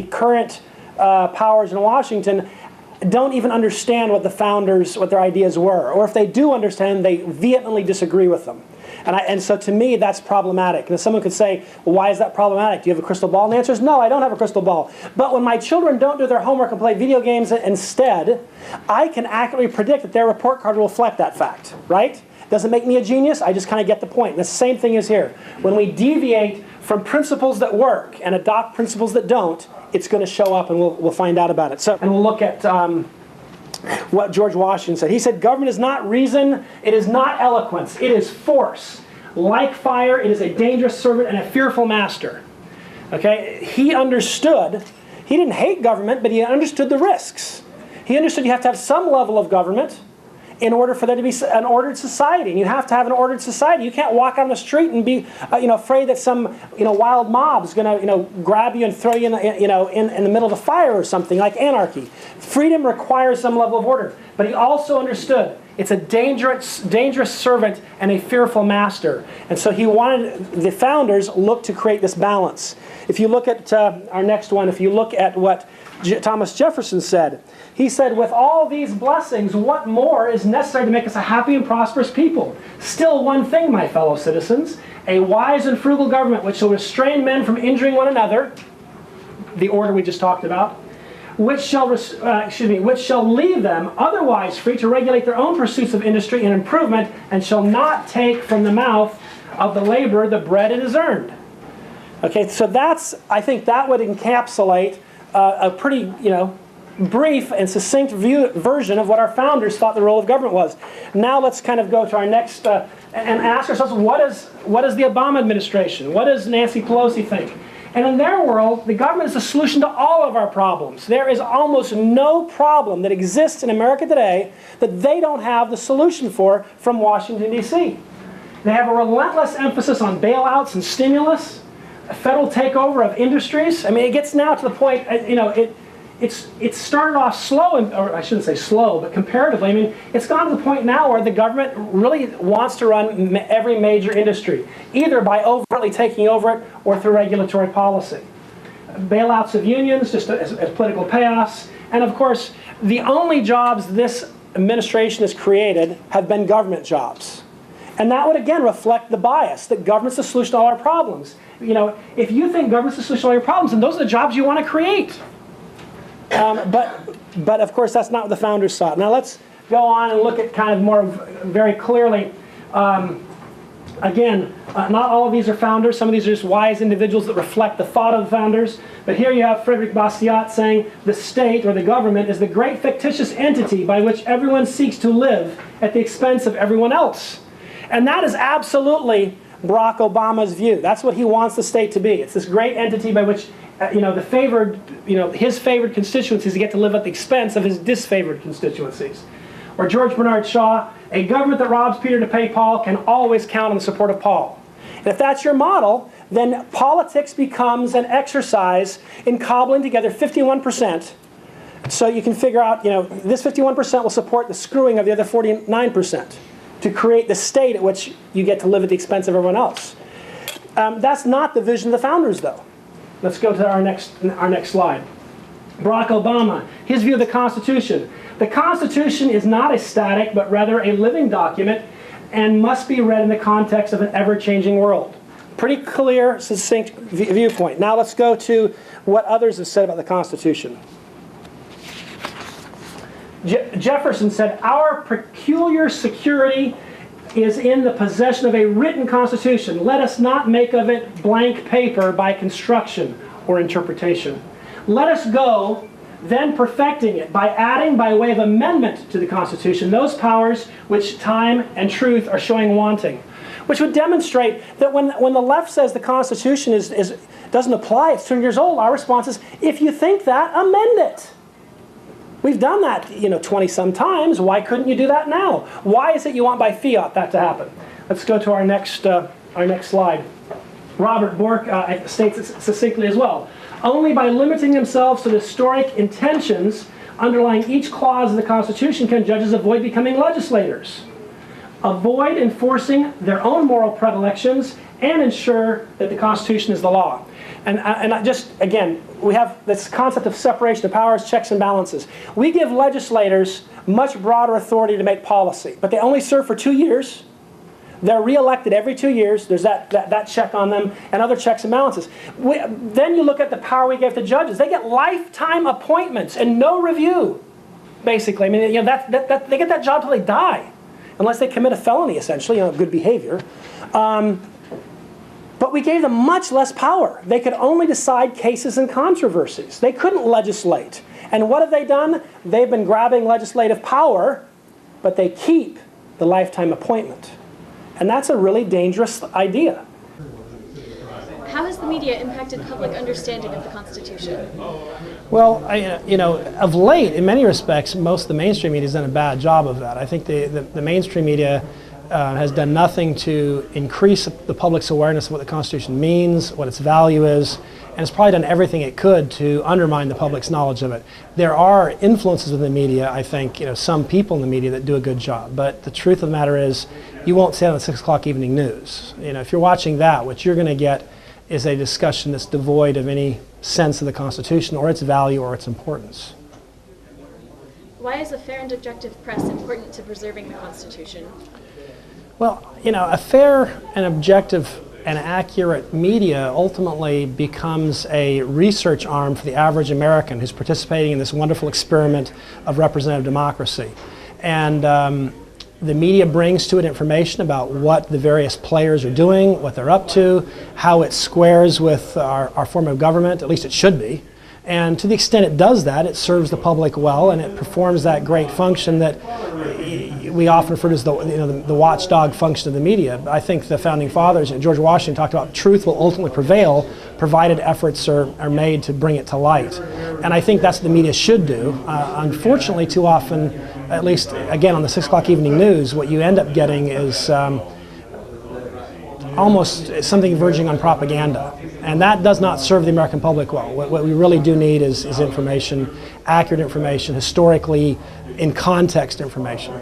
the current powers in Washington don't even understand what the founders, what their ideas were. Or if they do understand, they vehemently disagree with them. And so to me, that's problematic. And someone could say, well, why is that problematic? Do you have a crystal ball? And the answer is no, I don't have a crystal ball. But when my children don't do their homework and play video games instead, I can accurately predict that their report card will reflect that fact, right? Doesn't make me a genius, I just kind of get the point. And the same thing is here. When we deviate from principles that work and adopt principles that don't, it's going to show up, and we'll find out about it. And we'll look at what George Washington said. He said, government is not reason, it is not eloquence, it is force. Like fire, it is a dangerous servant and a fearful master. Okay? He understood, he didn't hate government, but he understood the risks. He understood you have to have some level of government in order for there to be an ordered society. And you have to have an ordered society. You can't walk out on the street and be afraid that some wild mob's going to grab you and throw you in the middle of a fire or something, like anarchy. Freedom requires some level of order. But he also understood it's a dangerous servant and a fearful master. And so he wanted, the founders looked to create this balance. If you look at our next one, if you look at what Thomas Jefferson said, he said, with all these blessings, what more is necessary to make us a happy and prosperous people? Still one thing, my fellow citizens, a wise and frugal government which shall restrain men from injuring one another, the order we just talked about, which shall leave them otherwise free to regulate their own pursuits of industry and improvement, and shall not take from the mouth of the laborer the bread it has earned. Okay, so I think that would encapsulate a pretty, brief and succinct version of what our founders thought the role of government was. Now let's kind of go to our next and ask ourselves, what is the Obama administration? What does Nancy Pelosi think? And in their world, the government is the solution to all of our problems. There is almost no problem that exists in America today that they don't have the solution for from Washington, D.C. They have a relentless emphasis on bailouts and stimulus, a federal takeover of industries. I mean, it gets now to the point, it started off slow, or I shouldn't say slow, but comparatively, I mean, it's gone to the point now where the government really wants to run every major industry, either by overtly taking over it or through regulatory policy. Bailouts of unions, just as political payoffs, and of course, the only jobs this administration has created have been government jobs. And that would again reflect the bias that government's the solution to all our problems. If you think government's the solution to all your problems, then those are the jobs you want to create. But of course, that's not what the founders thought. Now let's go on and look at kind of more very clearly. Again, not all of these are founders. Some of these are just wise individuals that reflect the thought of the founders. But here you have Frederick Bastiat saying, the state, or the government, is the great fictitious entity by which everyone seeks to live at the expense of everyone else. And that is absolutely Barack Obama's view. That's what he wants the state to be. It's this great entity by which his favored constituencies get to live at the expense of his disfavored constituencies. Or George Bernard Shaw, a government that robs Peter to pay Paul can always count on the support of Paul. And if that's your model, then politics becomes an exercise in cobbling together 51%. So you can figure out, this 51% will support the screwing of the other 49% to create the state at which you get to live at the expense of everyone else. That's not the vision of the founders, though. Let's go to our next slide. Barack Obama, his view of the Constitution. The Constitution is not a static, but rather a living document and must be read in the context of an ever-changing world. Pretty clear, succinct viewpoint. Now let's go to what others have said about the Constitution. Jefferson said, our peculiar security is in the possession of a written Constitution. Let us not make of it blank paper by construction or interpretation. Let us go, then perfecting it by adding, by way of amendment to the Constitution, those powers which time and truth are showing wanting. Which would demonstrate that when the left says the Constitution doesn't apply, it's 200 years old, our response is, if you think that, amend it. We've done that, 20-some times. Why couldn't you do that now? Why is it you want by fiat that to happen? Let's go to our next slide. Robert Bork states it succinctly as well. Only by limiting themselves to the historic intentions underlying each clause of the Constitution can judges avoid becoming legislators, avoid enforcing their own moral predilections, and ensure that the Constitution is the law. And again, we have this concept of separation of powers, checks and balances. We give legislators much broader authority to make policy, but they only serve for 2 years. They're re-elected every 2 years. There's that check on them and other checks and balances. Then you look at the power we gave to judges. They get lifetime appointments and no review, basically. I mean, they get that job till they die, unless they commit a felony, essentially, good behavior. But we gave them much less power. They could only decide cases and controversies. They couldn't legislate. And what have they done? They've been grabbing legislative power, but they keep the lifetime appointment. And that's a really dangerous idea. How has the media impacted public understanding of the Constitution? Well, of late, in many respects, most of the mainstream media has done a bad job of that. I think the mainstream media has done nothing to increase the public's awareness of what the Constitution means, what its value is, and it's probably done everything it could to undermine the public's knowledge of it. There are influences in the media, I think, some people in the media that do a good job, but the truth of the matter is you won't see it on the 6 o'clock evening news. If you're watching that, what you're going to get is a discussion that's devoid of any sense of the Constitution or its value or its importance. Why is a fair and objective press important to preserving the Constitution? Well, a fair and objective and accurate media ultimately becomes a research arm for the average American who's participating in this wonderful experiment of representative democracy. And the media brings to it information about what the various players are doing, what they're up to, how it squares with our form of government, at least it should be. And to the extent it does that, it serves the public well, and it performs that great function that we often refer to as the watchdog function of the media. I think the founding fathers, George Washington, talked about truth will ultimately prevail provided efforts are made to bring it to light. And I think that's what the media should do. Unfortunately, too often, at least again on the 6 o'clock evening news, what you end up getting is almost something verging on propaganda. And that does not serve the American public well. What we really do need is information, accurate information, historically in context information.